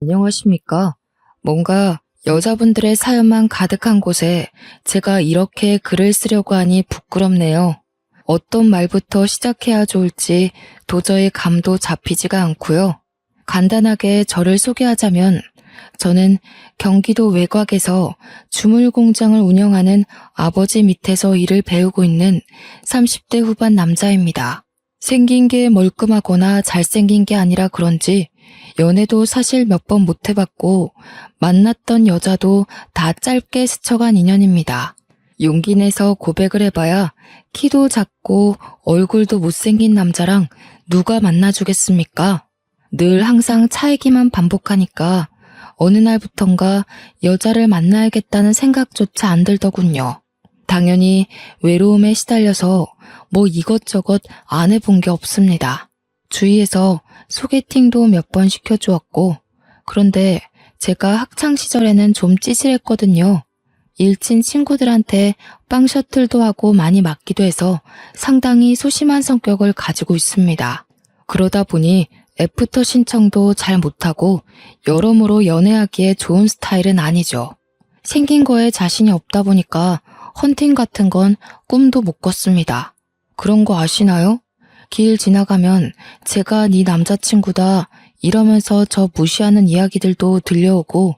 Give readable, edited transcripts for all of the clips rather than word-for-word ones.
안녕하십니까? 뭔가 여자분들의 사연만 가득한 곳에 제가 이렇게 글을 쓰려고 하니 부끄럽네요. 어떤 말부터 시작해야 좋을지 도저히 감도 잡히지가 않고요. 간단하게 저를 소개하자면 저는 경기도 외곽에서 주물 공장을 운영하는 아버지 밑에서 일을 배우고 있는 30대 후반 남자입니다. 생긴 게 멀끔하거나 잘생긴 게 아니라 그런지 연애도 사실 몇 번 못 해봤고 만났던 여자도 다 짧게 스쳐간 인연입니다. 용기 내서 고백을 해봐야 키도 작고 얼굴도 못생긴 남자랑 누가 만나주겠습니까? 늘 항상 차이기만 반복하니까 어느 날부턴가 여자를 만나야겠다는 생각조차 안 들더군요. 당연히 외로움에 시달려서 뭐 이것저것 안 해본 게 없습니다. 주위에서 소개팅도 몇 번 시켜주었고, 그런데 제가 학창시절에는 좀 찌질했거든요. 일친 친구들한테 빵 셔틀도 하고 많이 맞기도 해서 상당히 소심한 성격을 가지고 있습니다. 그러다 보니 애프터 신청도 잘 못하고 여러모로 연애하기에 좋은 스타일은 아니죠. 생긴 거에 자신이 없다 보니까 헌팅 같은 건 꿈도 못 꿨습니다. 그런 거 아시나요? 길 지나가면 제가 네 남자친구다 이러면서 저 무시하는 이야기들도 들려오고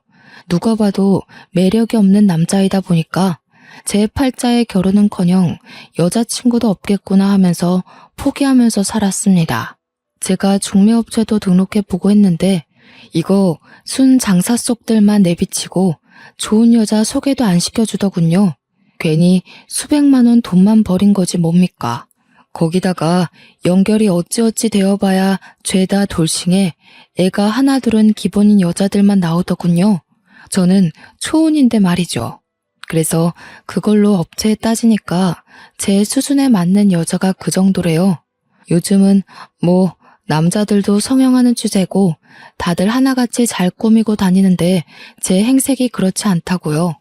누가 봐도 매력이 없는 남자이다 보니까 제 팔자의 결혼은커녕 여자친구도 없겠구나 하면서 포기하면서 살았습니다. 제가 중매업체도 등록해보고 했는데 이거 순 장사 속들만 내비치고 좋은 여자 소개도 안 시켜주더군요. 괜히 수백만 원 돈만 버린 거지 뭡니까. 거기다가 연결이 어찌어찌 되어봐야 죄다 돌싱해 애가 하나둘은 기본인 여자들만 나오더군요. 저는 초혼인데 말이죠. 그래서 그걸로 업체에 따지니까 제 수준에 맞는 여자가 그 정도래요. 요즘은 뭐 남자들도 성형하는 추세고 다들 하나같이 잘 꾸미고 다니는데 제 행색이 그렇지 않다고요.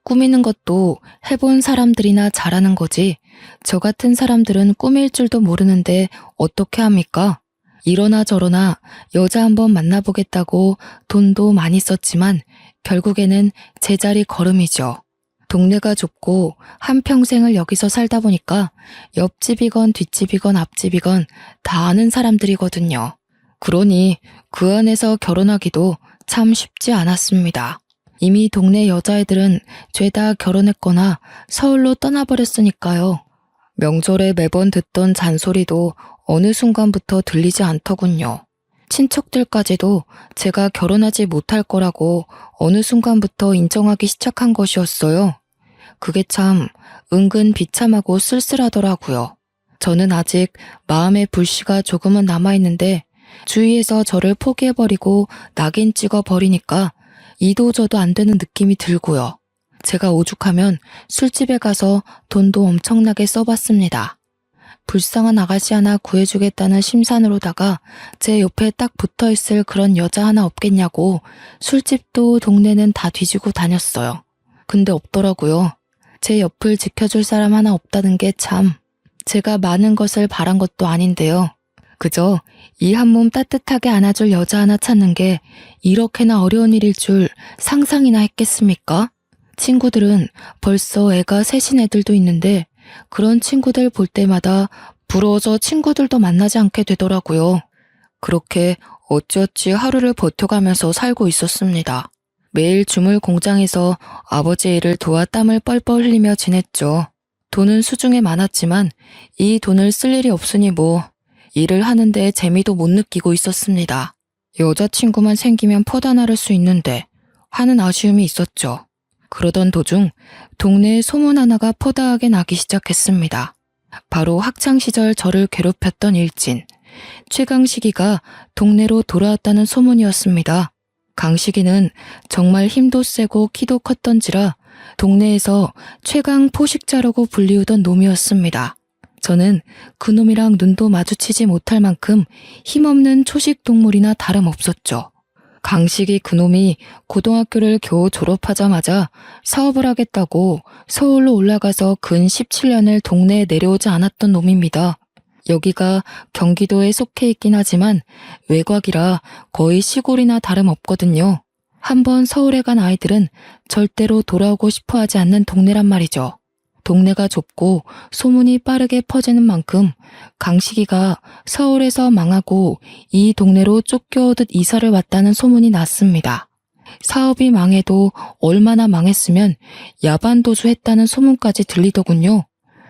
꾸미는 것도 해본 사람들이나 잘하는 거지 저 같은 사람들은 꾸밀 줄도 모르는데 어떻게 합니까? 이러나 저러나 여자 한번 만나보겠다고 돈도 많이 썼지만 결국에는 제자리 걸음이죠. 동네가 좁고 한평생을 여기서 살다 보니까 옆집이건 뒷집이건 앞집이건 다 아는 사람들이거든요. 그러니 그 안에서 결혼하기도 참 쉽지 않았습니다. 이미 동네 여자애들은 죄다 결혼했거나 서울로 떠나버렸으니까요. 명절에 매번 듣던 잔소리도 어느 순간부터 들리지 않더군요. 친척들까지도 제가 결혼하지 못할 거라고 어느 순간부터 인정하기 시작한 것이었어요. 그게 참 은근 비참하고 쓸쓸하더라고요. 저는 아직 마음의 불씨가 조금은 남아있는데 주위에서 저를 포기해버리고 낙인 찍어버리니까 이도저도 안 되는 느낌이 들고요. 제가 오죽하면 술집에 가서 돈도 엄청나게 써봤습니다. 불쌍한 아가씨 하나 구해주겠다는 심산으로다가 제 옆에 딱 붙어있을 그런 여자 하나 없겠냐고 술집도 동네는 다 뒤지고 다녔어요. 근데 없더라고요. 제 옆을 지켜줄 사람 하나 없다는 게 참 제가 많은 것을 바란 것도 아닌데요. 그저 이 한 몸 따뜻하게 안아줄 여자 하나 찾는 게 이렇게나 어려운 일일 줄 상상이나 했겠습니까? 친구들은 벌써 애가 셋인 애들도 있는데 그런 친구들 볼 때마다 부러워서 친구들도 만나지 않게 되더라고요. 그렇게 어찌어찌 하루를 버텨가면서 살고 있었습니다. 매일 주물 공장에서 아버지 일을 도와 땀을 뻘뻘 흘리며 지냈죠. 돈은 수중에 많았지만 이 돈을 쓸 일이 없으니 뭐 일을 하는데 재미도 못 느끼고 있었습니다. 여자친구만 생기면 퍼다 나를 수 있는데 하는 아쉬움이 있었죠. 그러던 도중 동네에 소문 하나가 퍼다하게 나기 시작했습니다. 바로 학창시절 저를 괴롭혔던 일진 최강식이가 동네로 돌아왔다는 소문이었습니다. 강식이는 정말 힘도 세고 키도 컸던지라 동네에서 최강 포식자라고 불리우던 놈이었습니다. 저는 그놈이랑 눈도 마주치지 못할 만큼 힘없는 초식 동물이나 다름없었죠. 강식이 그놈이 고등학교를 겨우 졸업하자마자 사업을 하겠다고 서울로 올라가서 근 17년을 동네에 내려오지 않았던 놈입니다. 여기가 경기도에 속해 있긴 하지만 외곽이라 거의 시골이나 다름없거든요. 한번 서울에 간 아이들은 절대로 돌아오고 싶어 하지 않는 동네란 말이죠. 동네가 좁고 소문이 빠르게 퍼지는 만큼 강식이가 서울에서 망하고 이 동네로 쫓겨오듯 이사를 왔다는 소문이 났습니다. 사업이 망해도 얼마나 망했으면 야반도주했다는 소문까지 들리더군요.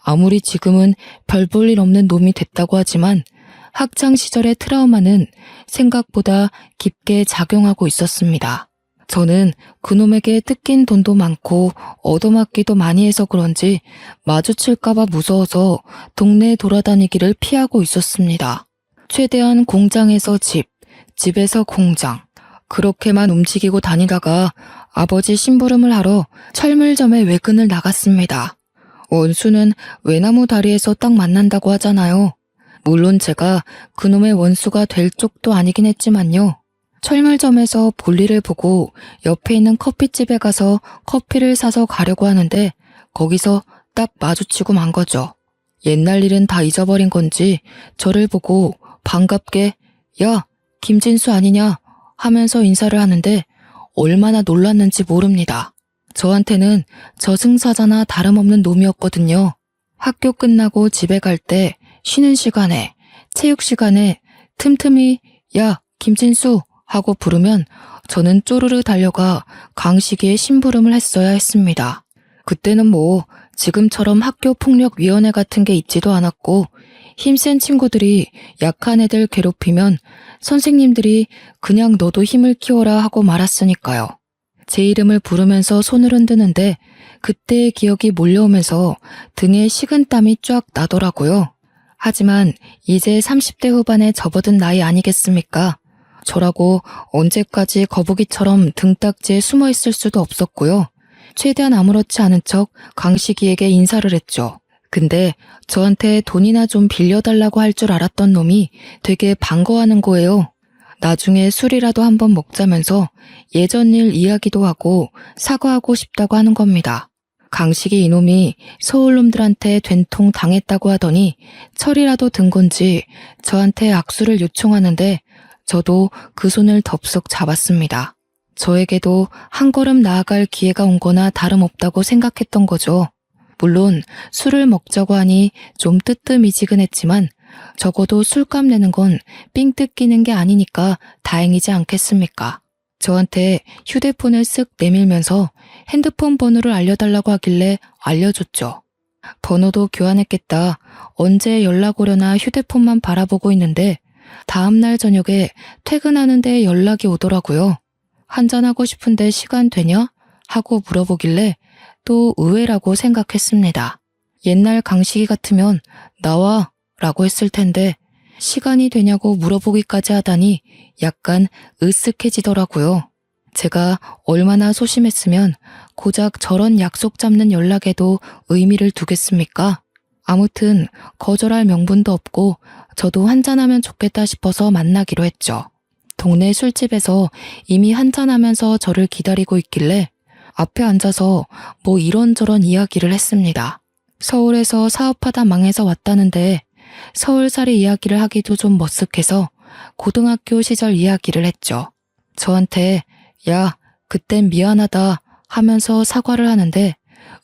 아무리 지금은 별 볼 일 없는 놈이 됐다고 하지만 학창 시절의 트라우마는 생각보다 깊게 작용하고 있었습니다. 저는 그놈에게 뜯긴 돈도 많고 얻어맞기도 많이 해서 그런지 마주칠까봐 무서워서 동네에 돌아다니기를 피하고 있었습니다. 최대한 공장에서 집, 집에서 공장, 그렇게만 움직이고 다니다가 아버지 심부름을 하러 철물점에 외근을 나갔습니다. 원수는 외나무 다리에서 딱 만난다고 하잖아요. 물론 제가 그놈의 원수가 될 쪽도 아니긴 했지만요. 철물점에서 볼일을 보고 옆에 있는 커피집에 가서 커피를 사서 가려고 하는데 거기서 딱 마주치고 만 거죠. 옛날 일은 다 잊어버린 건지 저를 보고 반갑게 야, 김진수 아니냐 하면서 인사를 하는데 얼마나 놀랐는지 모릅니다. 저한테는 저승사자나 다름없는 놈이었거든요. 학교 끝나고 집에 갈 때 쉬는 시간에, 체육 시간에 틈틈이 야, 김진수 하고 부르면 저는 쪼르르 달려가 강식이의 심부름을 했어야 했습니다. 그때는 뭐 지금처럼 학교폭력위원회 같은 게 있지도 않았고 힘센 친구들이 약한 애들 괴롭히면 선생님들이 그냥 너도 힘을 키워라 하고 말았으니까요. 제 이름을 부르면서 손을 흔드는데 그때의 기억이 몰려오면서 등에 식은땀이 쫙 나더라고요. 하지만 이제 30대 후반에 접어든 나이 아니겠습니까? 저라고 언제까지 거북이처럼 등딱지에 숨어 있을 수도 없었고요. 최대한 아무렇지 않은 척 강식이에게 인사를 했죠. 근데 저한테 돈이나 좀 빌려달라고 할 줄 알았던 놈이 되게 반가워하는 거예요. 나중에 술이라도 한번 먹자면서 예전 일 이야기도 하고 사과하고 싶다고 하는 겁니다. 강식이 이놈이 서울놈들한테 된통 당했다고 하더니 철이라도 든 건지 저한테 악수를 요청하는데 저도 그 손을 덥석 잡았습니다. 저에게도 한 걸음 나아갈 기회가 온 거나 다름없다고 생각했던 거죠. 물론 술을 먹자고 하니 좀 뜨뜻미지근했지만 적어도 술값 내는 건 삥 뜯기는 게 아니니까 다행이지 않겠습니까? 저한테 휴대폰을 쓱 내밀면서 핸드폰 번호를 알려달라고 하길래 알려줬죠. 번호도 교환했겠다. 언제 연락 오려나 휴대폰만 바라보고 있는데 다음날 저녁에 퇴근하는데 연락이 오더라고요. 한잔하고 싶은데 시간 되냐? 하고 물어보길래 또 의외라고 생각했습니다. 옛날 강식이 같으면 나와 라고 했을 텐데 시간이 되냐고 물어보기까지 하다니 약간 으쓱해지더라고요. 제가 얼마나 소심했으면 고작 저런 약속 잡는 연락에도 의미를 두겠습니까? 아무튼 거절할 명분도 없고 저도 한잔하면 좋겠다 싶어서 만나기로 했죠. 동네 술집에서 이미 한잔하면서 저를 기다리고 있길래 앞에 앉아서 뭐 이런저런 이야기를 했습니다. 서울에서 사업하다 망해서 왔다는데 서울살이 이야기를 하기도 좀 머쓱해서 고등학교 시절 이야기를 했죠. 저한테 야, 그땐 미안하다 하면서 사과를 하는데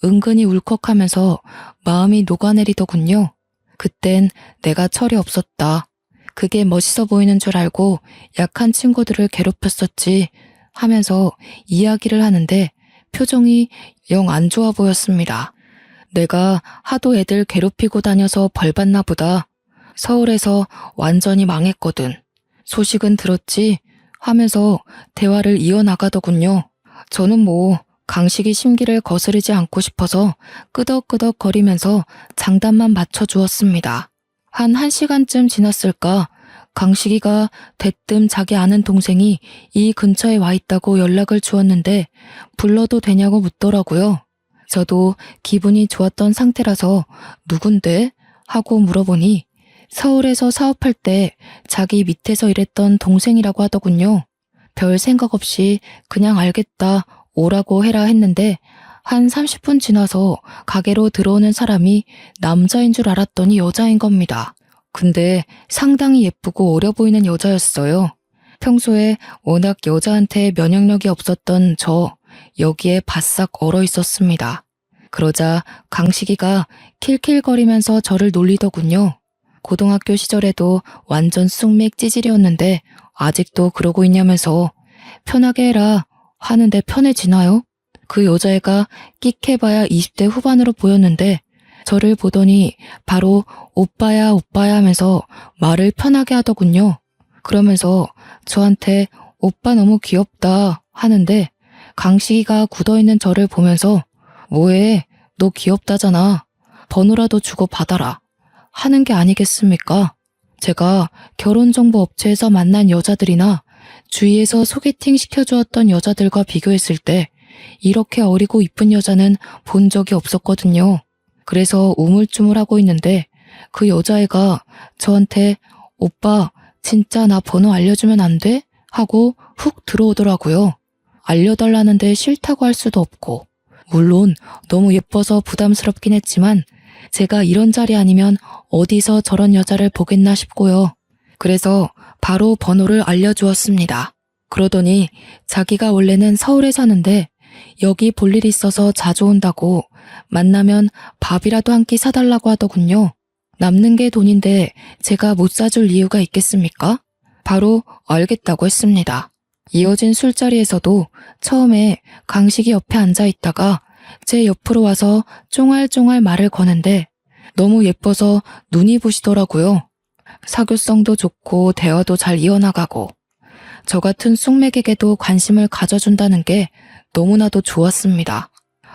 은근히 울컥하면서 마음이 녹아내리더군요. 그땐 내가 철이 없었다. 그게 멋있어 보이는 줄 알고 약한 친구들을 괴롭혔었지 하면서 이야기를 하는데 표정이 영 안 좋아 보였습니다. 내가 하도 애들 괴롭히고 다녀서 벌받나 보다. 서울에서 완전히 망했거든. 소식은 들었지? 하면서 대화를 이어나가더군요. 저는 뭐 강식이 심기를 거스르지 않고 싶어서 끄덕끄덕거리면서 장단만 맞춰주었습니다. 한 1시간쯤 지났을까 강식이가 대뜸 자기 아는 동생이 이 근처에 와 있다고 연락을 주었는데 불러도 되냐고 묻더라고요. 저도 기분이 좋았던 상태라서 누군데? 하고 물어보니 서울에서 사업할 때 자기 밑에서 일했던 동생이라고 하더군요. 별 생각 없이 그냥 알겠다, 오라고 해라 했는데 한 30분 지나서 가게로 들어오는 사람이 남자인 줄 알았더니 여자인 겁니다. 근데 상당히 예쁘고 어려 보이는 여자였어요. 평소에 워낙 여자한테 면역력이 없었던 저, 여기에 바싹 얼어 있었습니다. 그러자 강식이가 킬킬거리면서 저를 놀리더군요. 고등학교 시절에도 완전 쑥맥 찌질이었는데 아직도 그러고 있냐면서 편하게 해라 하는데 편해지나요? 그 여자애가 끽해봐야 20대 후반으로 보였는데 저를 보더니 바로 오빠야 오빠야 하면서 말을 편하게 하더군요. 그러면서 저한테 오빠 너무 귀엽다 하는데 강식이가 굳어있는 저를 보면서 뭐해 너 귀엽다잖아 번호라도 주고 받아라 하는 게 아니겠습니까? 제가 결혼정보업체에서 만난 여자들이나 주위에서 소개팅 시켜주었던 여자들과 비교했을 때 이렇게 어리고 이쁜 여자는 본 적이 없었거든요. 그래서 우물쭈물하고 있는데 그 여자애가 저한테 오빠 진짜 나 번호 알려주면 안 돼? 하고 훅 들어오더라고요. 알려달라는데 싫다고 할 수도 없고 물론 너무 예뻐서 부담스럽긴 했지만 제가 이런 자리 아니면 어디서 저런 여자를 보겠나 싶고요. 그래서 바로 번호를 알려주었습니다. 그러더니 자기가 원래는 서울에 사는데 여기 볼 일 있어서 자주 온다고 만나면 밥이라도 한 끼 사달라고 하더군요. 남는 게 돈인데 제가 못 사줄 이유가 있겠습니까? 바로 알겠다고 했습니다. 이어진 술자리에서도 처음에 강식이 옆에 앉아 있다가 제 옆으로 와서 쫑알쫑알 말을 거는데 너무 예뻐서 눈이 부시더라고요. 사교성도 좋고 대화도 잘 이어나가고 저 같은 쑥맥에게도 관심을 가져준다는 게 너무나도 좋았습니다.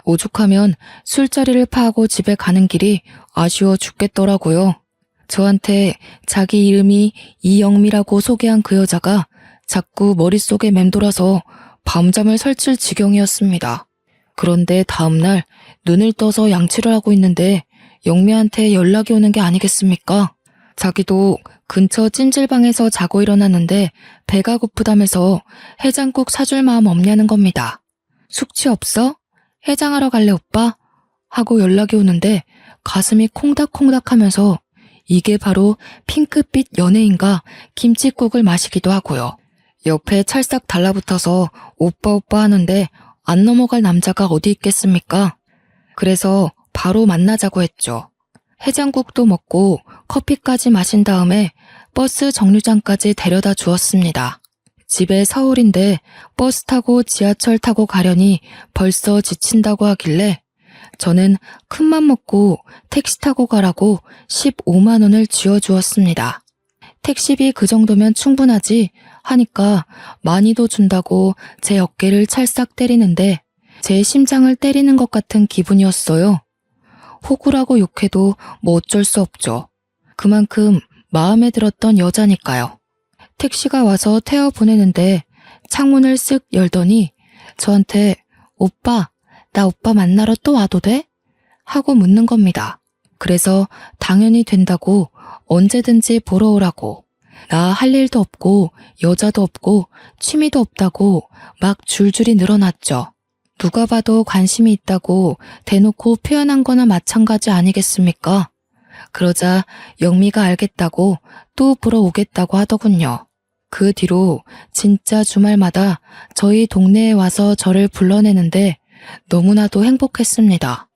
오죽하면 술자리를 파하고 집에 가는 길이 아쉬워 죽겠더라고요. 저한테 자기 이름이 이영미라고 소개한 그 여자가 자꾸 머릿속에 맴돌아서 밤잠을 설칠 지경이었습니다. 그런데 다음날 눈을 떠서 양치를 하고 있는데 영미한테 연락이 오는 게 아니겠습니까? 자기도 근처 찜질방에서 자고 일어났는데 배가 고프다면서 해장국 사줄 마음 없냐는 겁니다. 숙취 없어? 해장하러 갈래 오빠? 하고 연락이 오는데 가슴이 콩닥콩닥 하면서 이게 바로 핑크빛 연예인과 김칫국을 마시기도 하고요. 옆에 찰싹 달라붙어서 오빠 오빠 하는데 안 넘어갈 남자가 어디 있겠습니까? 그래서 바로 만나자고 했죠. 해장국도 먹고 커피까지 마신 다음에 버스 정류장까지 데려다 주었습니다. 집에 서울인데 버스 타고 지하철 타고 가려니 벌써 지친다고 하길래 저는 큰맘 먹고 택시 타고 가라고 15만 원을 쥐어주었습니다. 택시비 그 정도면 충분하지 하니까 많이도 준다고 제 어깨를 찰싹 때리는데 제 심장을 때리는 것 같은 기분이었어요. 호구라고 욕해도 뭐 어쩔 수 없죠. 그만큼 마음에 들었던 여자니까요. 택시가 와서 태워 보내는데 창문을 쓱 열더니 저한테 오빠, 나 오빠 만나러 또 와도 돼? 하고 묻는 겁니다. 그래서 당연히 된다고 언제든지 보러 오라고 나 할 일도 없고 여자도 없고 취미도 없다고 막 줄줄이 늘어났죠. 누가 봐도 관심이 있다고 대놓고 표현한 거나 마찬가지 아니겠습니까? 그러자 영미가 알겠다고 또 보러 오겠다고 하더군요. 그 뒤로 진짜 주말마다 저희 동네에 와서 저를 불러내는데 너무나도 행복했습니다.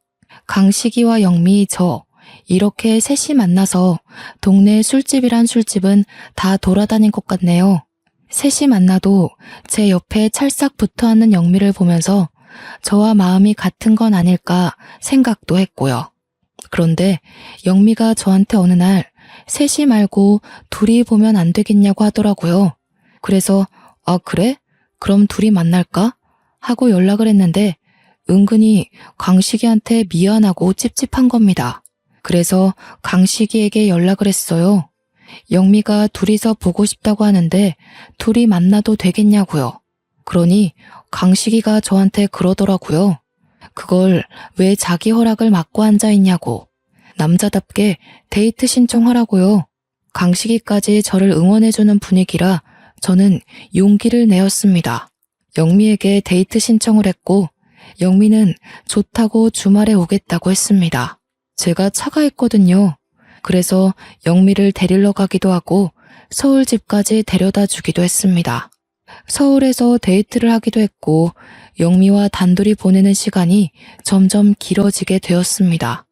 강식이와 영미, 저 이렇게 셋이 만나서 동네 술집이란 술집은 다 돌아다닌 것 같네요. 셋이 만나도 제 옆에 찰싹 붙어앉는 영미를 보면서 저와 마음이 같은 건 아닐까 생각도 했고요. 그런데 영미가 저한테 어느 날 셋이 말고 둘이 보면 안 되겠냐고 하더라고요. 그래서 아 그래? 그럼 둘이 만날까? 하고 연락을 했는데 은근히 강식이한테 미안하고 찝찝한 겁니다. 그래서 강식이에게 연락을 했어요. 영미가 둘이서 보고 싶다고 하는데 둘이 만나도 되겠냐고요. 그러니 강식이가 저한테 그러더라고요. 그걸 왜 자기 허락을 막고 앉아있냐고. 남자답게 데이트 신청하라고요. 강식이까지 저를 응원해주는 분위기라 저는 용기를 내었습니다. 영미에게 데이트 신청을 했고 영미는 좋다고 주말에 오겠다고 했습니다. 제가 차가 있거든요. 그래서 영미를 데리러 가기도 하고 서울 집까지 데려다 주기도 했습니다. 서울에서 데이트를 하기도 했고 영미와 단둘이 보내는 시간이 점점 길어지게 되었습니다.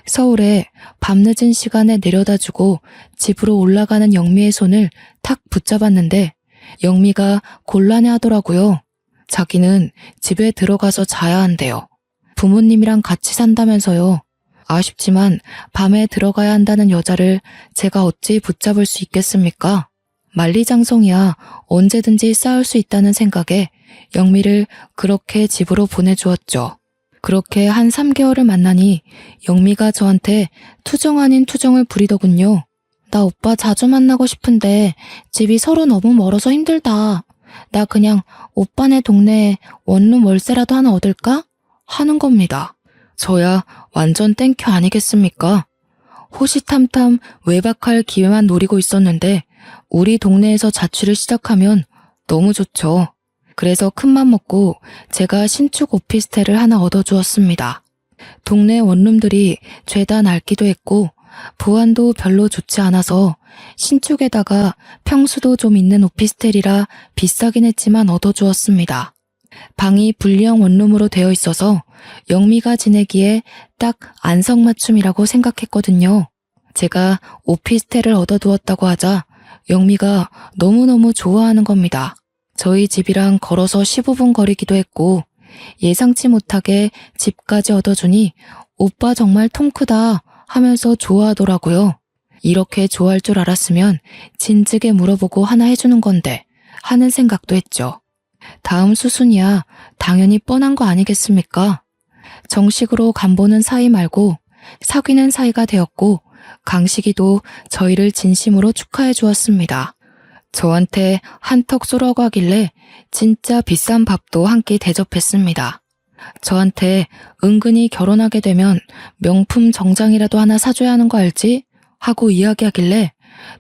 서울에 밤늦은 시간에 내려다 주고 집으로 올라가는 영미의 손을 탁 붙잡았는데 영미가 곤란해 하더라고요. 자기는 집에 들어가서 자야 한대요. 부모님이랑 같이 산다면서요. 아쉽지만 밤에 들어가야 한다는 여자를 제가 어찌 붙잡을 수 있겠습니까? 만리장성이야 언제든지 싸울 수 있다는 생각에 영미를 그렇게 집으로 보내주었죠. 그렇게 한 3개월을 만나니 영미가 저한테 투정 아닌 투정을 부리더군요. 나 오빠 자주 만나고 싶은데 집이 서로 너무 멀어서 힘들다. 나 그냥 오빠네 동네에 원룸 월세라도 하나 얻을까? 하는 겁니다. 저야 완전 땡큐 아니겠습니까? 호시탐탐 외박할 기회만 노리고 있었는데 우리 동네에서 자취를 시작하면 너무 좋죠. 그래서 큰맘 먹고 제가 신축 오피스텔을 하나 얻어주었습니다. 동네 원룸들이 죄다 낡기도 했고 보안도 별로 좋지 않아서 신축에다가 평수도 좀 있는 오피스텔이라 비싸긴 했지만 얻어주었습니다. 방이 분리형 원룸으로 되어 있어서 영미가 지내기에 딱 안성맞춤이라고 생각했거든요. 제가 오피스텔을 얻어두었다고 하자 영미가 너무너무 좋아하는 겁니다. 저희 집이랑 걸어서 15분 거리기도 했고 예상치 못하게 집까지 얻어주니 오빠 정말 통 크다 하면서 좋아하더라고요. 이렇게 좋아할 줄 알았으면 진즉에 물어보고 하나 해주는 건데 하는 생각도 했죠. 다음 수순이야 당연히 뻔한 거 아니겠습니까? 정식으로 간보는 사이 말고 사귀는 사이가 되었고 강식이도 저희를 진심으로 축하해 주었습니다. 저한테 한턱 쏘라고 하길래 진짜 비싼 밥도 한 끼 대접했습니다. 저한테 은근히 결혼하게 되면 명품 정장이라도 하나 사줘야 하는 거 알지? 하고 이야기하길래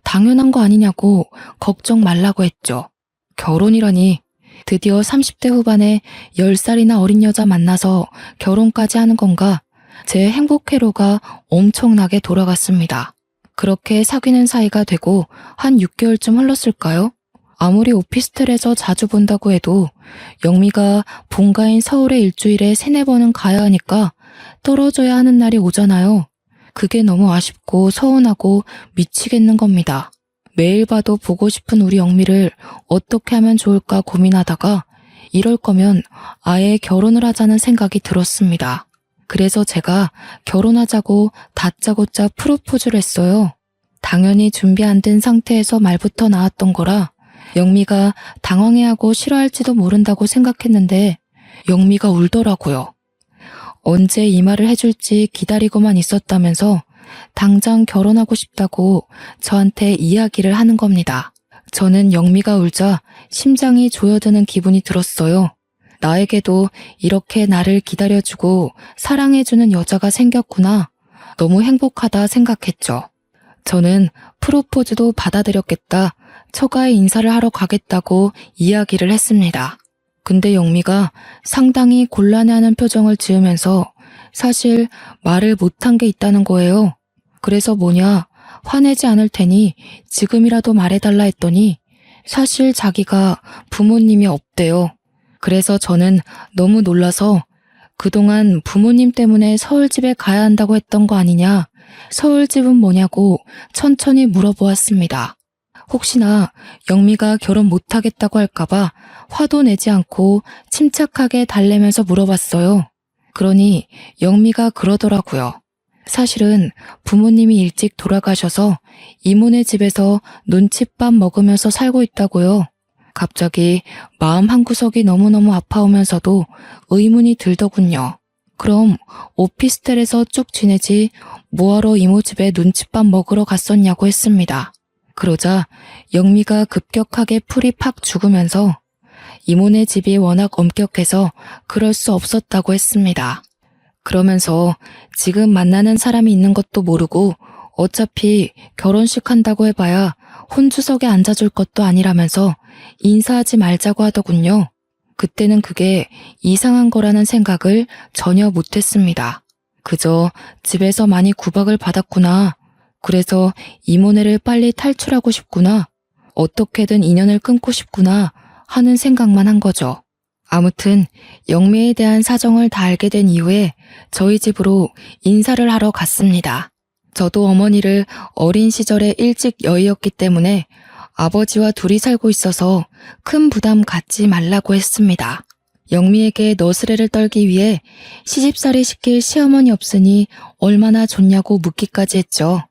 당연한 거 아니냐고 걱정 말라고 했죠. 결혼이라니 드디어 30대 후반에 10살이나 어린 여자 만나서 결혼까지 하는 건가? 제 행복 회로가 엄청나게 돌아갔습니다. 그렇게 사귀는 사이가 되고 한 6개월쯤 흘렀을까요? 아무리 오피스텔에서 자주 본다고 해도 영미가 본가인 서울에 일주일에 3-4번은 가야 하니까 떨어져야 하는 날이 오잖아요. 그게 너무 아쉽고 서운하고 미치겠는 겁니다. 매일 봐도 보고 싶은 우리 영미를 어떻게 하면 좋을까 고민하다가 이럴 거면 아예 결혼을 하자는 생각이 들었습니다. 그래서 제가 결혼하자고 다짜고짜 프로포즈를 했어요. 당연히 준비 안 된 상태에서 말부터 나왔던 거라 영미가 당황해하고 싫어할지도 모른다고 생각했는데 영미가 울더라고요. 언제 이 말을 해줄지 기다리고만 있었다면서 당장 결혼하고 싶다고 저한테 이야기를 하는 겁니다. 저는 영미가 울자 심장이 조여드는 기분이 들었어요. 나에게도 이렇게 나를 기다려주고 사랑해주는 여자가 생겼구나. 너무 행복하다 생각했죠. 저는 프로포즈도 받아들였겠다. 처가에 인사를 하러 가겠다고 이야기를 했습니다. 근데 영미가 상당히 곤란해하는 표정을 지으면서 사실 말을 못한 게 있다는 거예요. 그래서 뭐냐, 화내지 않을 테니 지금이라도 말해달라 했더니 사실 자기가 부모님이 없대요. 그래서 저는 너무 놀라서 그동안 부모님 때문에 서울집에 가야 한다고 했던 거 아니냐, 서울집은 뭐냐고 천천히 물어보았습니다. 혹시나 영미가 결혼 못하겠다고 할까봐 화도 내지 않고 침착하게 달래면서 물어봤어요. 그러니 영미가 그러더라고요. 사실은 부모님이 일찍 돌아가셔서 이모네 집에서 눈칫밥 먹으면서 살고 있다고요. 갑자기 마음 한구석이 너무너무 아파오면서도 의문이 들더군요. 그럼 오피스텔에서 쭉 지내지 뭐하러 이모 집에 눈칫밥 먹으러 갔었냐고 했습니다. 그러자 영미가 급격하게 풀이 팍 죽으면서 이모네 집이 워낙 엄격해서 그럴 수 없었다고 했습니다. 그러면서 지금 만나는 사람이 있는 것도 모르고 어차피 결혼식 한다고 해봐야 혼주석에 앉아줄 것도 아니라면서 인사하지 말자고 하더군요. 그때는 그게 이상한 거라는 생각을 전혀 못했습니다. 그저 집에서 많이 구박을 받았구나. 그래서 이모네를 빨리 탈출하고 싶구나. 어떻게든 인연을 끊고 싶구나 하는 생각만 한 거죠. 아무튼 영미에 대한 사정을 다 알게 된 이후에 저희 집으로 인사를 하러 갔습니다. 저도 어머니를 어린 시절에 일찍 여의었기 때문에 아버지와 둘이 살고 있어서 큰 부담 갖지 말라고 했습니다. 영미에게 너스레를 떨기 위해 시집살이 시킬 시어머니 없으니 얼마나 좋냐고 묻기까지 했죠.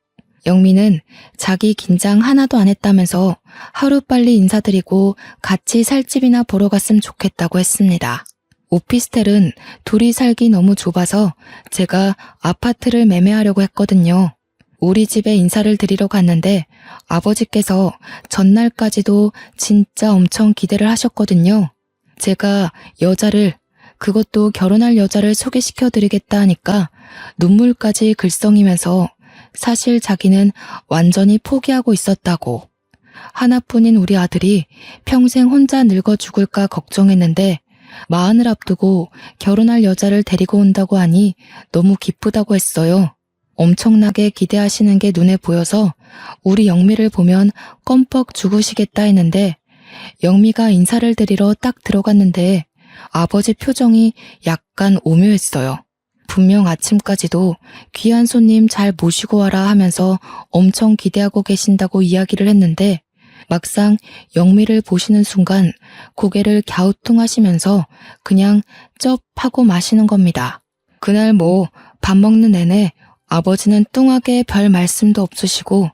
영미는 자기 긴장 하나도 안 했다면서 하루빨리 인사드리고 같이 살 집이나 보러 갔으면 좋겠다고 했습니다. 오피스텔은 둘이 살기 너무 좁아서 제가 아파트를 매매하려고 했거든요. 우리 집에 인사를 드리러 갔는데 아버지께서 전날까지도 진짜 엄청 기대를 하셨거든요. 제가 여자를, 그것도 결혼할 여자를 소개시켜드리겠다 하니까 눈물까지 글썽이면서 사실 자기는 완전히 포기하고 있었다고. 하나뿐인 우리 아들이 평생 혼자 늙어 죽을까 걱정했는데 마흔을 앞두고 결혼할 여자를 데리고 온다고 하니 너무 기쁘다고 했어요. 엄청나게 기대하시는 게 눈에 보여서 우리 영미를 보면 껌뻑 죽으시겠다 했는데 영미가 인사를 드리러 딱 들어갔는데 아버지 표정이 약간 오묘했어요. 분명 아침까지도 귀한 손님 잘 모시고 와라 하면서 엄청 기대하고 계신다고 이야기를 했는데 막상 영미를 보시는 순간 고개를 갸우뚱하시면서 그냥 쩝 하고 마시는 겁니다. 그날 밥 먹는 내내 아버지는 뚱하게 별 말씀도 없으시고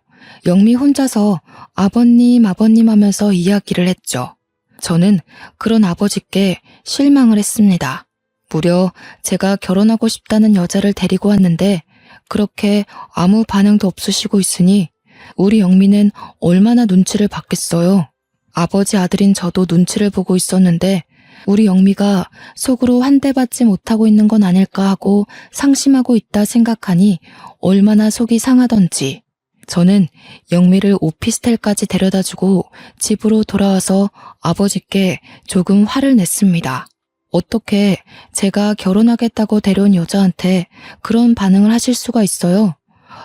영미 혼자서 아버님 하면서 이야기를 했죠. 저는 그런 아버지께 실망을 했습니다. 무려 제가 결혼하고 싶다는 여자를 데리고 왔는데 그렇게 아무 반응도 없으시고 있으니 우리 영미는 얼마나 눈치를 받겠어요. 아버지 아들인 저도 눈치를 보고 있었는데 우리 영미가 속으로 한 대 받지 못하고 있는 건 아닐까 하고 상심하고 있다 생각하니 얼마나 속이 상하던지. 저는 영미를 오피스텔까지 데려다주고 집으로 돌아와서 아버지께 조금 화를 냈습니다. 어떻게 제가 결혼하겠다고 데려온 여자한테 그런 반응을 하실 수가 있어요?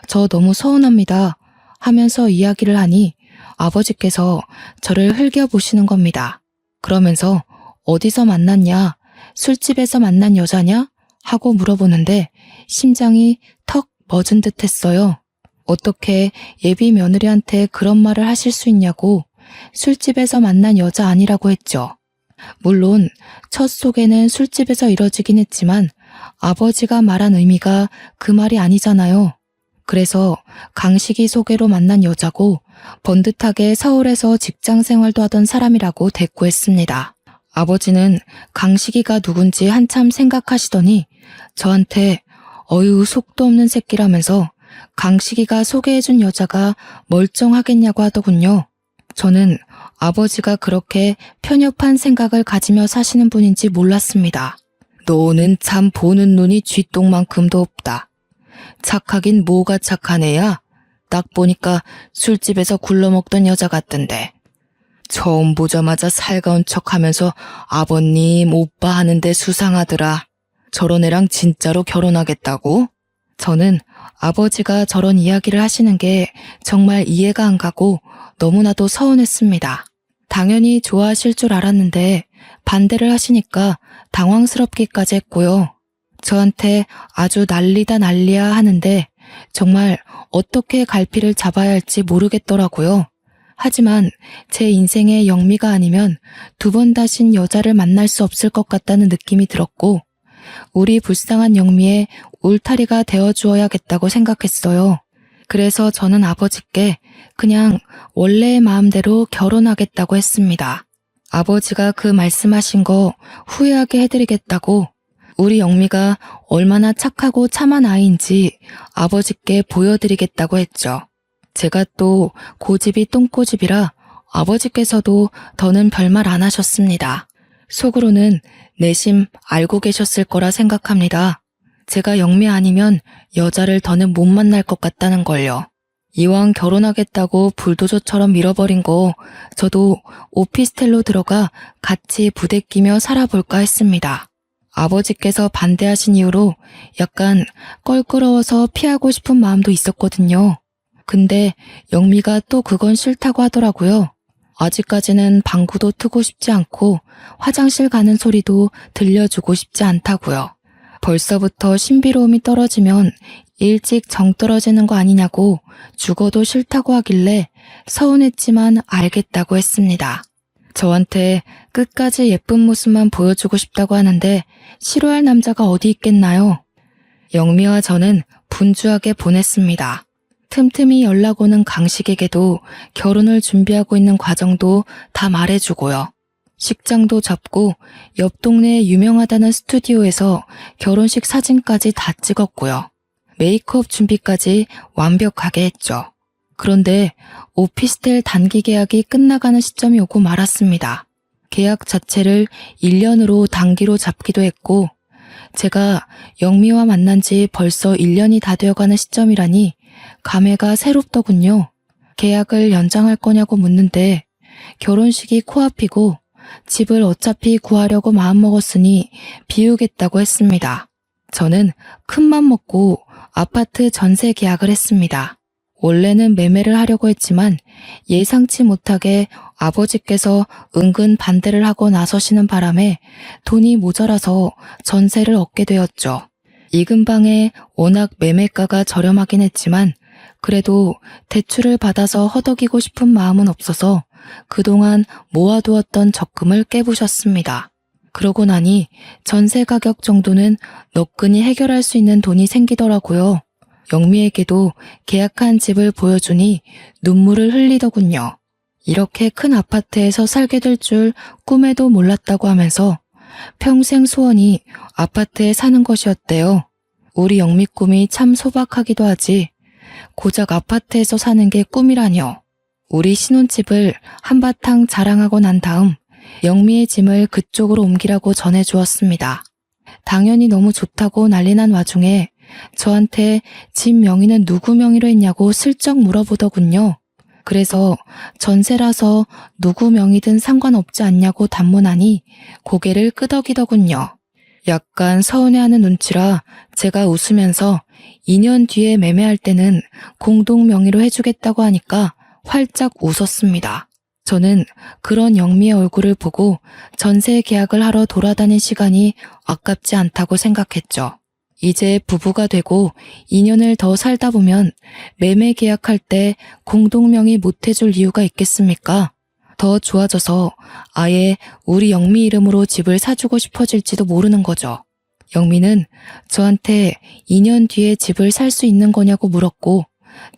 저 너무 서운합니다. 하면서 이야기를 하니 아버지께서 저를 흘겨보시는 겁니다. 그러면서 어디서 만났냐? 술집에서 만난 여자냐? 하고 물어보는데 심장이 턱 멎은 듯 했어요. 어떻게 예비 며느리한테 그런 말을 하실 수 있냐고 술집에서 만난 여자 아니라고 했죠. 물론 첫 소개는 술집에서 이뤄지긴 했지만 아버지가 말한 의미가 그 말이 아니잖아요. 그래서 강식이 소개로 만난 여자고 번듯하게 서울에서 직장 생활도 하던 사람이라고 대꾸했습니다. 아버지는 강식이가 누군지 한참 생각하시더니 저한테 어휴 속도 없는 새끼라면서 강식이가 소개해준 여자가 멀쩡하겠냐고 하더군요. 저는 아버지가 그렇게 편협한 생각을 가지며 사시는 분인지 몰랐습니다. 너는 참 보는 눈이 쥐똥만큼도 없다. 착하긴 뭐가 착한 애야? 딱 보니까 술집에서 굴러먹던 여자 같던데. 처음 보자마자 살가운 척하면서 아버님, 오빠 하는데 수상하더라. 저런 애랑 진짜로 결혼하겠다고? 저는 아버지가 저런 이야기를 하시는 게 정말 이해가 안 가고 너무나도 서운했습니다. 당연히 좋아하실 줄 알았는데 반대를 하시니까 당황스럽기까지 했고요. 저한테 아주 난리다 난리야 하는데 정말 어떻게 갈피를 잡아야 할지 모르겠더라고요. 하지만 제 인생의 영미가 아니면 두 번 다신 여자를 만날 수 없을 것 같다는 느낌이 들었고 우리 불쌍한 영미의 울타리가 되어주어야겠다고 생각했어요. 그래서 저는 아버지께 그냥 원래의 마음대로 결혼하겠다고 했습니다. 아버지가 그 말씀하신 거 후회하게 해드리겠다고 우리 영미가 얼마나 착하고 참한 아이인지 아버지께 보여드리겠다고 했죠. 제가 또 고집이 똥꼬집이라 아버지께서도 더는 별말 안 하셨습니다. 속으로는 내심 알고 계셨을 거라 생각합니다. 제가 영미 아니면 여자를 더는 못 만날 것 같다는 걸요. 이왕 결혼하겠다고 불도저처럼 밀어버린 거 저도 오피스텔로 들어가 같이 부대끼며 살아볼까 했습니다. 아버지께서 반대하신 이유로 약간 껄끄러워서 피하고 싶은 마음도 있었거든요. 근데 영미가 또 그건 싫다고 하더라고요. 아직까지는 방구도 트고 싶지 않고 화장실 가는 소리도 들려주고 싶지 않다고요. 벌써부터 신비로움이 떨어지면 일찍 정 떨어지는 거 아니냐고 죽어도 싫다고 하길래 서운했지만 알겠다고 했습니다. 저한테 끝까지 예쁜 모습만 보여주고 싶다고 하는데 싫어할 남자가 어디 있겠나요? 영미와 저는 분주하게 보냈습니다. 틈틈이 연락 오는 강식에게도 결혼을 준비하고 있는 과정도 다 말해주고요. 식장도 잡고 옆 동네에 유명하다는 스튜디오에서 결혼식 사진까지 다 찍었고요. 메이크업 준비까지 완벽하게 했죠. 그런데 오피스텔 단기 계약이 끝나가는 시점이 오고 말았습니다. 계약 자체를 1년으로 단기로 잡기도 했고 제가 영미와 만난 지 벌써 1년이 다 되어가는 시점이라니 감회가 새롭더군요. 계약을 연장할 거냐고 묻는데 결혼식이 코앞이고 집을 어차피 구하려고 마음먹었으니 비우겠다고 했습니다. 저는 큰맘 먹고 아파트 전세 계약을 했습니다. 원래는 매매를 하려고 했지만 예상치 못하게 아버지께서 은근 반대를 하고 나서시는 바람에 돈이 모자라서 전세를 얻게 되었죠. 이 근방에 워낙 매매가가 저렴하긴 했지만 그래도 대출을 받아서 허덕이고 싶은 마음은 없어서 그동안 모아두었던 적금을 깨부셨습니다. 그러고 나니 전세 가격 정도는 너끈히 해결할 수 있는 돈이 생기더라고요. 영미에게도 계약한 집을 보여주니 눈물을 흘리더군요. 이렇게 큰 아파트에서 살게 될 줄 꿈에도 몰랐다고 하면서 평생 소원이 아파트에 사는 것이었대요. 우리 영미 꿈이 참 소박하기도 하지. 고작 아파트에서 사는 게 꿈이라뇨. 우리 신혼집을 한바탕 자랑하고 난 다음 영미의 짐을 그쪽으로 옮기라고 전해주었습니다. 당연히 너무 좋다고 난리난 와중에 저한테 집 명의는 누구 명의로 했냐고 슬쩍 물어보더군요. 그래서 전세라서 누구 명의든 상관없지 않냐고 단문하니 고개를 끄덕이더군요. 약간 서운해하는 눈치라 제가 웃으면서 2년 뒤에 매매할 때는 공동 명의로 해주겠다고 하니까 활짝 웃었습니다. 저는 그런 영미의 얼굴을 보고 전세 계약을 하러 돌아다닌 시간이 아깝지 않다고 생각했죠. 이제 부부가 되고 2년을 더 살다 보면 매매 계약할 때 공동명의 못 해줄 이유가 있겠습니까? 더 좋아져서 아예 우리 영미 이름으로 집을 사주고 싶어질지도 모르는 거죠. 영미는 저한테 2년 뒤에 집을 살 수 있는 거냐고 물었고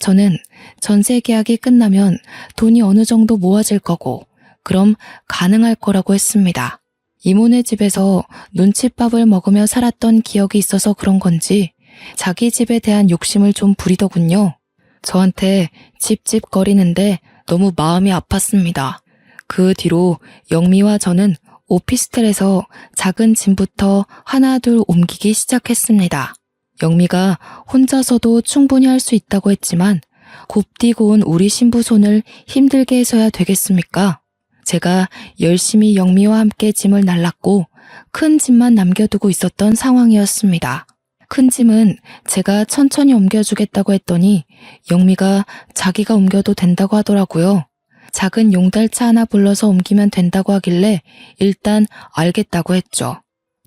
저는 전세 계약이 끝나면 돈이 어느 정도 모아질 거고 그럼 가능할 거라고 했습니다. 이모네 집에서 눈칫밥을 먹으며 살았던 기억이 있어서 그런 건지 자기 집에 대한 욕심을 좀 부리더군요. 저한테 찝찝거리는데 너무 마음이 아팠습니다. 그 뒤로 영미와 저는 오피스텔에서 작은 짐부터 하나둘 옮기기 시작했습니다. 영미가 혼자서도 충분히 할 수 있다고 했지만 곱디고 온 우리 신부 손을 힘들게 해서야 되겠습니까? 제가 열심히 영미와 함께 짐을 날랐고 큰 짐만 남겨두고 있었던 상황이었습니다. 큰 짐은 제가 천천히 옮겨주겠다고 했더니 영미가 자기가 옮겨도 된다고 하더라고요. 작은 용달차 하나 불러서 옮기면 된다고 하길래 일단 알겠다고 했죠.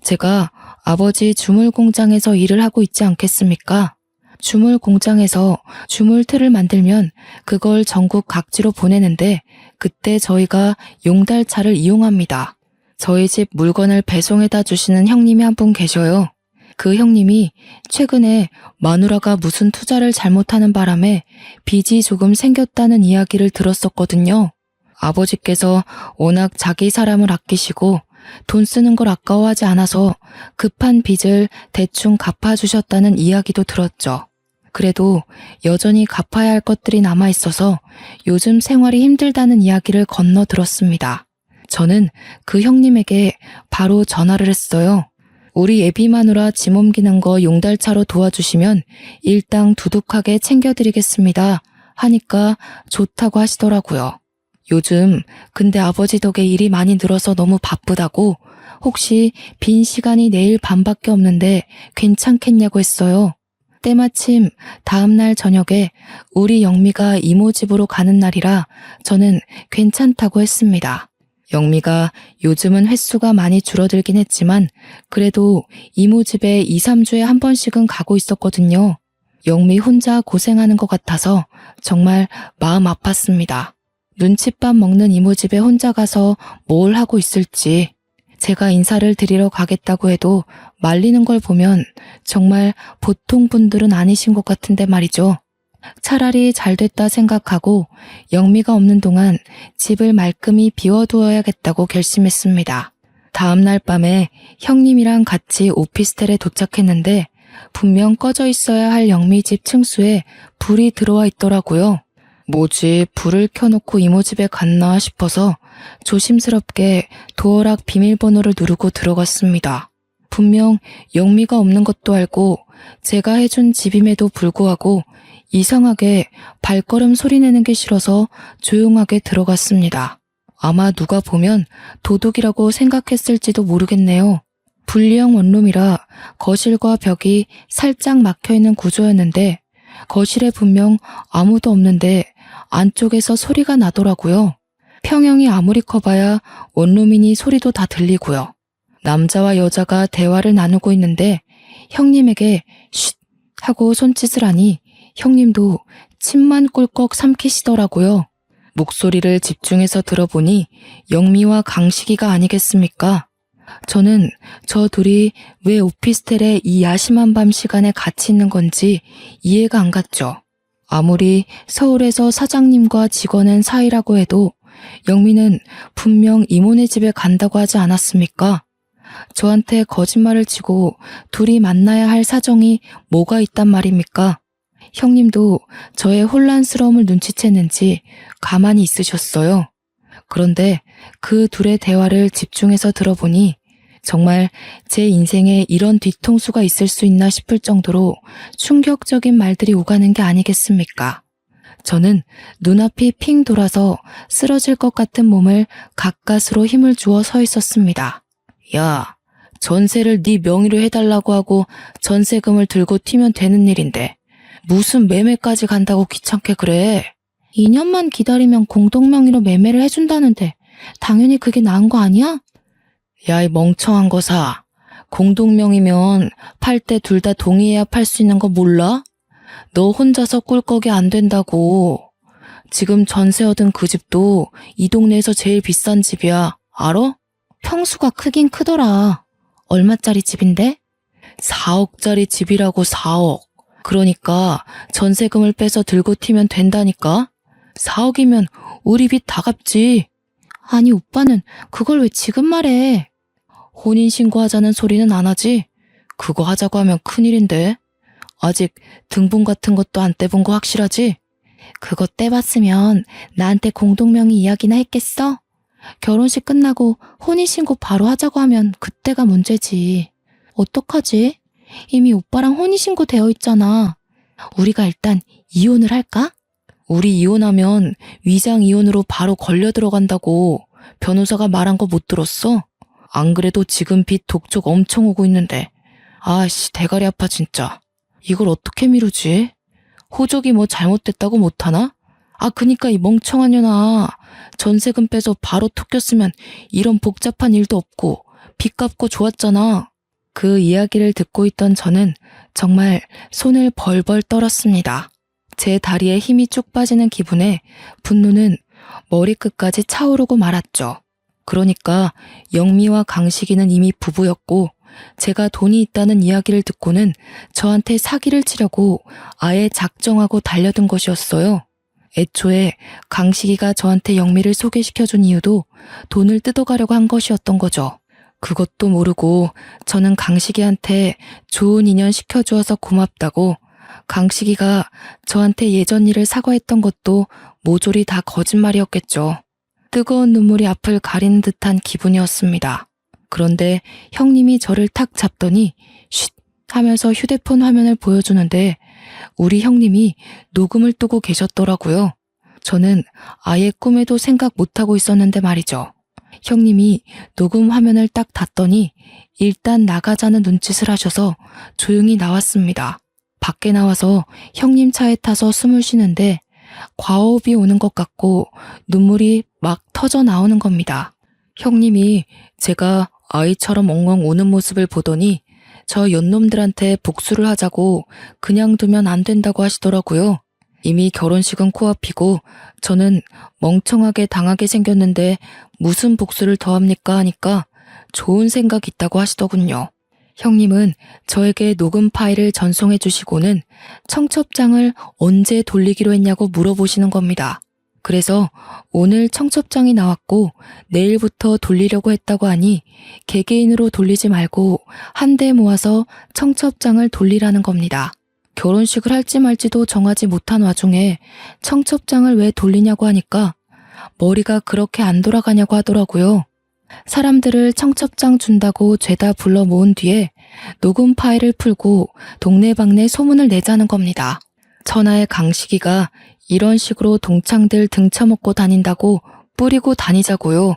제가 아버지 주물 공장에서 일을 하고 있지 않겠습니까? 주물 공장에서 주물틀을 만들면 그걸 전국 각지로 보내는데 그때 저희가 용달차를 이용합니다. 저희 집 물건을 배송해다 주시는 형님이 한 분 계셔요. 그 형님이 최근에 마누라가 무슨 투자를 잘못하는 바람에 빚이 조금 생겼다는 이야기를 들었었거든요. 아버지께서 워낙 자기 사람을 아끼시고 돈 쓰는 걸 아까워하지 않아서 급한 빚을 대충 갚아주셨다는 이야기도 들었죠. 그래도 여전히 갚아야 할 것들이 남아있어서 요즘 생활이 힘들다는 이야기를 건너 들었습니다. 저는 그 형님에게 바로 전화를 했어요. 우리 예비 마누라 짐 옮기는 거 용달차로 도와주시면 일당 두둑하게 챙겨드리겠습니다. 하니까 좋다고 하시더라고요. 요즘 근데 아버지 덕에 일이 많이 늘어서 너무 바쁘다고 혹시 빈 시간이 내일 밤밖에 없는데 괜찮겠냐고 했어요. 때마침 다음날 저녁에 우리 영미가 이모 집으로 가는 날이라 저는 괜찮다고 했습니다. 영미가 요즘은 횟수가 많이 줄어들긴 했지만 그래도 이모 집에 2, 3주에 한 번씩은 가고 있었거든요. 영미 혼자 고생하는 것 같아서 정말 마음 아팠습니다. 눈칫밥 먹는 이모 집에 혼자 가서 뭘 하고 있을지, 제가 인사를 드리러 가겠다고 해도 말리는 걸 보면 정말 보통 분들은 아니신 것 같은데 말이죠. 차라리 잘 됐다 생각하고 영미가 없는 동안 집을 말끔히 비워두어야겠다고 결심했습니다. 다음날 밤에 형님이랑 같이 오피스텔에 도착했는데 분명 꺼져 있어야 할 영미 집 층수에 불이 들어와 있더라고요. 뭐지, 불을 켜놓고 이모 집에 갔나 싶어서 조심스럽게 도어락 비밀번호를 누르고 들어갔습니다. 분명 영미가 없는 것도 알고 제가 해준 집임에도 불구하고 이상하게 발걸음 소리내는 게 싫어서 조용하게 들어갔습니다. 아마 누가 보면 도둑이라고 생각했을지도 모르겠네요. 분리형 원룸이라 거실과 벽이 살짝 막혀있는 구조였는데 거실에 분명 아무도 없는데 안쪽에서 소리가 나더라고요. 평형이 아무리 커봐야 원룸이니 소리도 다 들리고요. 남자와 여자가 대화를 나누고 있는데 형님에게 쉿 하고 손짓을 하니 형님도 침만 꿀꺽 삼키시더라고요. 목소리를 집중해서 들어보니 영미와 강식이가 아니겠습니까? 저는 저 둘이 왜 오피스텔에 이 야심한 밤 시간에 같이 있는 건지 이해가 안 갔죠. 아무리 서울에서 사장님과 직원은 사이라고 해도 영미는 분명 이모네 집에 간다고 하지 않았습니까? 저한테 거짓말을 치고 둘이 만나야 할 사정이 뭐가 있단 말입니까? 형님도 저의 혼란스러움을 눈치챘는지 가만히 있으셨어요. 그런데 그 둘의 대화를 집중해서 들어보니 정말 제 인생에 이런 뒤통수가 있을 수 있나 싶을 정도로 충격적인 말들이 오가는 게 아니겠습니까? 저는 눈앞이 핑 돌아서 쓰러질 것 같은 몸을 가까스로 힘을 주어 서 있었습니다. 야, 전세를 네 명의로 해달라고 하고 전세금을 들고 튀면 되는 일인데 무슨 매매까지 간다고 귀찮게 그래? 2년만 기다리면 공동명의로 매매를 해준다는데 당연히 그게 나은 거 아니야? 야, 이 멍청한 거사. 공동명의면 팔 때 둘 다 동의해야 팔 수 있는 거 몰라? 너 혼자서 꿀꺽이 안 된다고. 지금 전세 얻은 그 집도 이 동네에서 제일 비싼 집이야. 알아? 평수가 크긴 크더라. 얼마짜리 집인데? 4억짜리 집이라고. 4억. 그러니까 전세금을 빼서 들고 튀면 된다니까? 4억이면 우리 빚 다 갚지. 아니, 오빠는 그걸 왜 지금 말해? 혼인신고하자는 소리는 안 하지? 그거 하자고 하면 큰일인데. 아직 등본 같은 것도 안 떼본 거 확실하지? 그거 떼봤으면 나한테 공동명의 이야기나 했겠어? 결혼식 끝나고 혼인신고 바로 하자고 하면 그때가 문제지. 어떡하지? 이미 오빠랑 혼인신고 되어 있잖아. 우리가 일단 이혼을 할까? 우리 이혼하면 위장 이혼으로 바로 걸려 들어간다고 변호사가 말한 거 못 들었어? 안 그래도 지금 빚 독촉 엄청 오고 있는데. 아씨, 대가리 아파 진짜. 이걸 어떻게 미루지? 호적이 뭐 잘못됐다고 못하나? 아, 그니까 이 멍청한 년아. 전세금 빼서 바로 톡 꼈으면 이런 복잡한 일도 없고 빚 갚고 좋았잖아. 그 이야기를 듣고 있던 저는 정말 손을 벌벌 떨었습니다. 제 다리에 힘이 쭉 빠지는 기분에 분노는 머리끝까지 차오르고 말았죠. 그러니까 영미와 강식이는 이미 부부였고 제가 돈이 있다는 이야기를 듣고는 저한테 사기를 치려고 아예 작정하고 달려든 것이었어요. 애초에 강식이가 저한테 영미를 소개시켜준 이유도 돈을 뜯어가려고 한 것이었던 거죠. 그것도 모르고 저는 강식이한테 좋은 인연 시켜주어서 고맙다고, 강식이가 저한테 예전 일을 사과했던 것도 모조리 다 거짓말이었겠죠. 뜨거운 눈물이 앞을 가리는 듯한 기분이었습니다. 그런데 형님이 저를 탁 잡더니 쉿 하면서 휴대폰 화면을 보여주는데 우리 형님이 녹음을 뜨고 계셨더라고요. 저는 아예 꿈에도 생각 못하고 있었는데 말이죠. 형님이 녹음 화면을 딱 닫더니 일단 나가자는 눈짓을 하셔서 조용히 나왔습니다. 밖에 나와서 형님 차에 타서 숨을 쉬는데 과호흡이 오는 것 같고 눈물이 막 터져 나오는 겁니다. 형님이 제가 아이처럼 엉엉 우는 모습을 보더니 저 연놈들한테 복수를 하자고 그냥 두면 안 된다고 하시더라고요. 이미 결혼식은 코앞이고 저는 멍청하게 당하게 생겼는데 무슨 복수를 더 합니까 하니까 좋은 생각 있다고 하시더군요. 형님은 저에게 녹음 파일을 전송해 주시고는 청첩장을 언제 돌리기로 했냐고 물어보시는 겁니다. 그래서 오늘 청첩장이 나왔고 내일부터 돌리려고 했다고 하니 개개인으로 돌리지 말고 한데 모아서 청첩장을 돌리라는 겁니다. 결혼식을 할지 말지도 정하지 못한 와중에 청첩장을 왜 돌리냐고 하니까 머리가 그렇게 안 돌아가냐고 하더라고요. 사람들을 청첩장 준다고 죄다 불러 모은 뒤에 녹음 파일을 풀고 동네방네 소문을 내자는 겁니다. 천하의 강식이가 이런 식으로 동창들 등쳐먹고 다닌다고 뿌리고 다니자고요.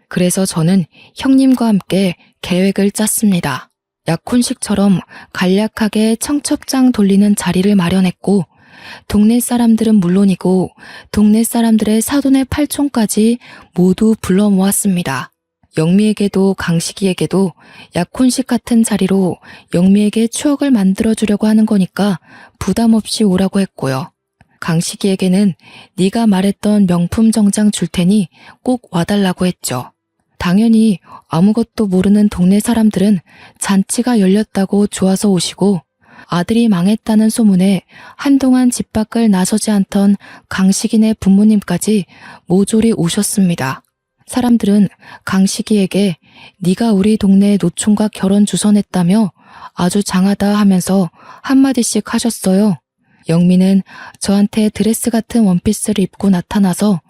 그래서 저는 형님과 함께 계획을 짰습니다. 약혼식처럼 간략하게 청첩장 돌리는 자리를 마련했고 동네 사람들은 물론이고 동네 사람들의 사돈의 팔촌까지 모두 불러 모았습니다. 영미에게도 강식이에게도 약혼식 같은 자리로 영미에게 추억을 만들어주려고 하는 거니까 부담 없이 오라고 했고요. 강식이에게는 네가 말했던 명품 정장 줄 테니 꼭 와달라고 했죠. 당연히 아무것도 모르는 동네 사람들은 잔치가 열렸다고 좋아서 오시고 아들이 망했다는 소문에 한동안 집 밖을 나서지 않던 강식이네 부모님까지 모조리 오셨습니다. 사람들은 강식이에게 네가 우리 동네 노총각 결혼 주선했다며 아주 장하다 하면서 한마디씩 하셨어요. 영미는 저한테 드레스 같은 원피스를 입고 나타나서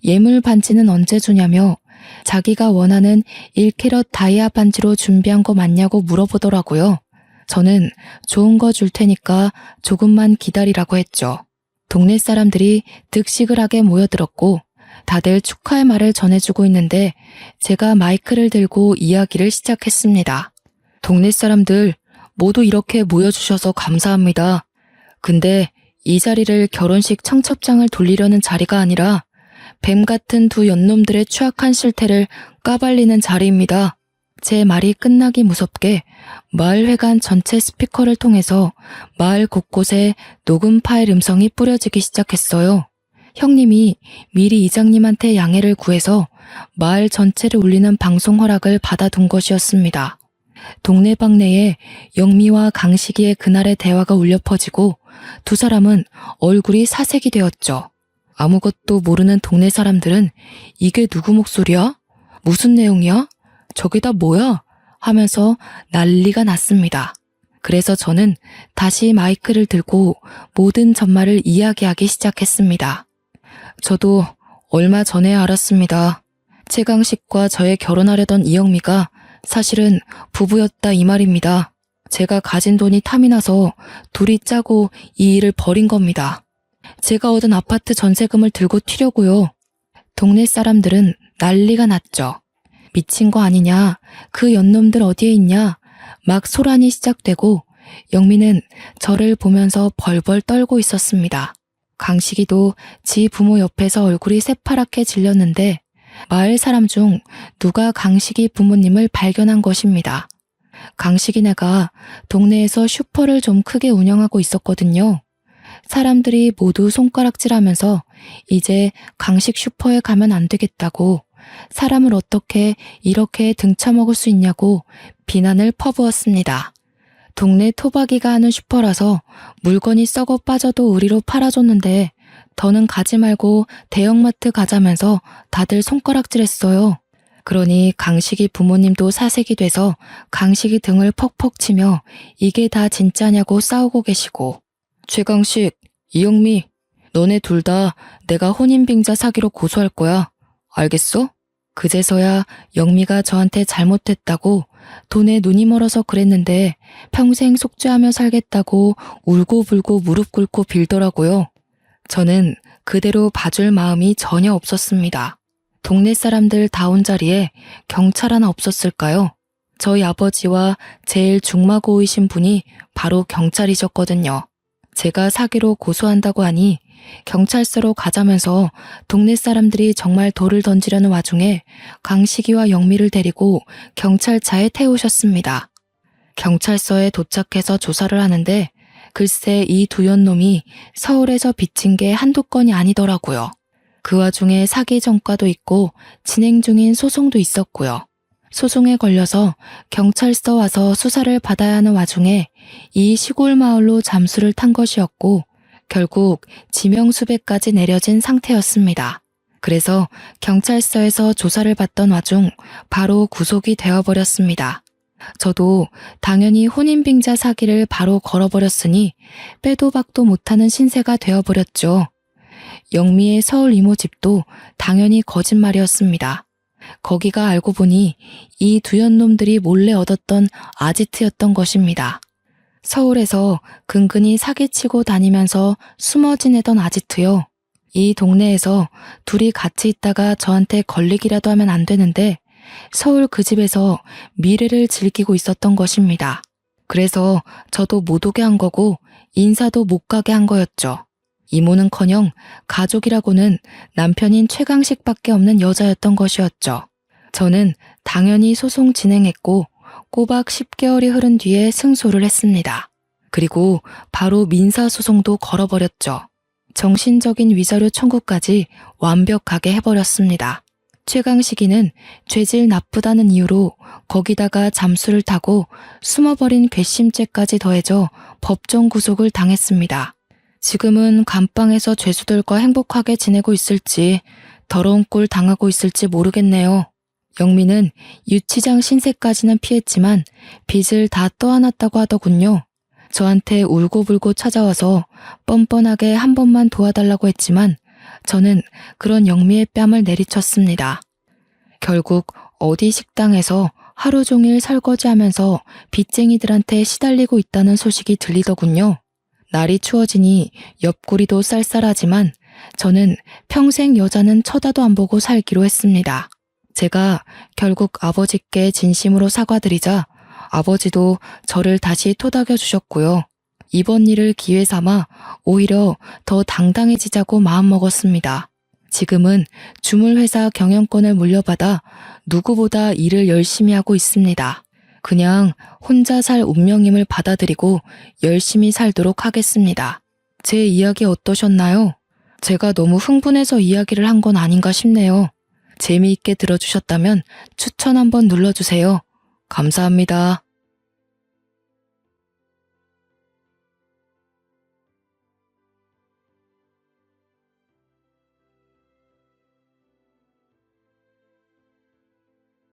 예물 반지는 언제 주냐며 자기가 원하는 1캐럿 다이아 반지로 준비한 거 맞냐고 물어보더라고요. 저는 좋은 거 줄 테니까 조금만 기다리라고 했죠. 동네 사람들이 득시글하게 모여들었고 다들 축하의 말을 전해주고 있는데 제가 마이크를 들고 이야기를 시작했습니다. 동네 사람들 모두 이렇게 모여주셔서 감사합니다. 근데 이 자리를 결혼식 청첩장을 돌리려는 자리가 아니라 뱀 같은 두 연놈들의 추악한 실태를 까발리는 자리입니다. 제 말이 끝나기 무섭게 마을회관 전체 스피커를 통해서 마을 곳곳에 녹음 파일 음성이 뿌려지기 시작했어요. 형님이 미리 이장님한테 양해를 구해서 마을 전체를 울리는 방송 허락을 받아둔 것이었습니다. 동네방네에 영미와 강식이의 그날의 대화가 울려 퍼지고 두 사람은 얼굴이 사색이 되었죠. 아무것도 모르는 동네 사람들은 이게 누구 목소리야? 무슨 내용이야? 저게 다 뭐야? 하면서 난리가 났습니다. 그래서 저는 다시 마이크를 들고 모든 전말을 이야기하기 시작했습니다. 저도 얼마 전에 알았습니다. 최강식과 저의 결혼하려던 이영미가 사실은 부부였다 이 말입니다. 제가 가진 돈이 탐이 나서 둘이 짜고 이 일을 벌인 겁니다. 제가 얻은 아파트 전세금을 들고 튀려고요. 동네 사람들은 난리가 났죠. 미친 거 아니냐, 그 연놈들 어디에 있냐, 막 소란이 시작되고 영미는 저를 보면서 벌벌 떨고 있었습니다. 강식이도 지 부모 옆에서 얼굴이 새파랗게 질렸는데 마을 사람 중 누가 강식이 부모님을 발견한 것입니다. 강식이네가 동네에서 슈퍼를 좀 크게 운영하고 있었거든요. 사람들이 모두 손가락질하면서 이제 강식 슈퍼에 가면 안 되겠다고 사람을 어떻게 이렇게 등쳐먹을 수 있냐고 비난을 퍼부었습니다. 동네 토박이가 하는 슈퍼라서 물건이 썩어 빠져도 우리로 팔아줬는데 더는 가지 말고 대형마트 가자면서 다들 손가락질했어요. 그러니 강식이 부모님도 사색이 돼서 강식이 등을 퍽퍽 치며 이게 다 진짜냐고 싸우고 계시고 최강식, 이영미, 너네 둘 다 내가 혼인빙자 사기로 고소할 거야. 알겠어? 그제서야 영미가 저한테 잘못했다고 돈에 눈이 멀어서 그랬는데 평생 속죄하며 살겠다고 울고불고 무릎 꿇고 빌더라고요. 저는 그대로 봐줄 마음이 전혀 없었습니다. 동네 사람들 다 온 자리에 경찰 하나 없었을까요? 저희 아버지와 제일 중마고이신 분이 바로 경찰이셨거든요. 제가 사기로 고소한다고 하니 경찰서로 가자면서 동네 사람들이 정말 돌을 던지려는 와중에 강식이와 영미를 데리고 경찰차에 태우셨습니다. 경찰서에 도착해서 조사를 하는데 글쎄 이 두 연놈이 서울에서 빚진 게 한두 건이 아니더라고요. 그 와중에 사기 전과도 있고 진행 중인 소송도 있었고요. 소송에 걸려서 경찰서 와서 수사를 받아야 하는 와중에 이 시골 마을로 잠수를 탄 것이었고 결국 지명수배까지 내려진 상태였습니다. 그래서 경찰서에서 조사를 받던 와중 바로 구속이 되어버렸습니다. 저도 당연히 혼인빙자 사기를 바로 걸어버렸으니 빼도 박도 못하는 신세가 되어버렸죠. 영미의 서울 이모 집도 당연히 거짓말이었습니다. 거기가 알고 보니 이 두 연놈들이 몰래 얻었던 아지트였던 것입니다. 서울에서 근근히 사기치고 다니면서 숨어 지내던 아지트요. 이 동네에서 둘이 같이 있다가 저한테 걸리기라도 하면 안 되는데 서울 그 집에서 미래를 즐기고 있었던 것입니다. 그래서 저도 못 오게 한 거고 인사도 못 가게 한 거였죠. 이모는커녕 가족이라고는 남편인 최강식밖에 없는 여자였던 것이었죠. 저는 당연히 소송 진행했고 꼬박 10개월이 흐른 뒤에 승소를 했습니다. 그리고 바로 민사소송도 걸어버렸죠. 정신적인 위자료 청구까지 완벽하게 해버렸습니다. 최강식이는 죄질 나쁘다는 이유로 거기다가 잠수를 타고 숨어버린 괘씸죄까지 더해져 법정 구속을 당했습니다. 지금은 감방에서 죄수들과 행복하게 지내고 있을지 더러운 꼴 당하고 있을지 모르겠네요. 영미는 유치장 신세까지는 피했지만 빚을 다 떠안았다고 하더군요. 저한테 울고불고 찾아와서 뻔뻔하게 한 번만 도와달라고 했지만 저는 그런 영미의 뺨을 내리쳤습니다. 결국 어디 식당에서 하루 종일 설거지하면서 빚쟁이들한테 시달리고 있다는 소식이 들리더군요. 날이 추워지니 옆구리도 쌀쌀하지만 저는 평생 여자는 쳐다도 안 보고 살기로 했습니다. 제가 결국 아버지께 진심으로 사과드리자 아버지도 저를 다시 토닥여 주셨고요. 이번 일을 기회 삼아 오히려 더 당당해지자고 마음먹었습니다. 지금은 주물회사 경영권을 물려받아 누구보다 일을 열심히 하고 있습니다. 그냥 혼자 살 운명임을 받아들이고 열심히 살도록 하겠습니다. 제 이야기 어떠셨나요? 제가 너무 흥분해서 이야기를 한 건 아닌가 싶네요. 재미있게 들어주셨다면 추천 한번 눌러주세요. 감사합니다.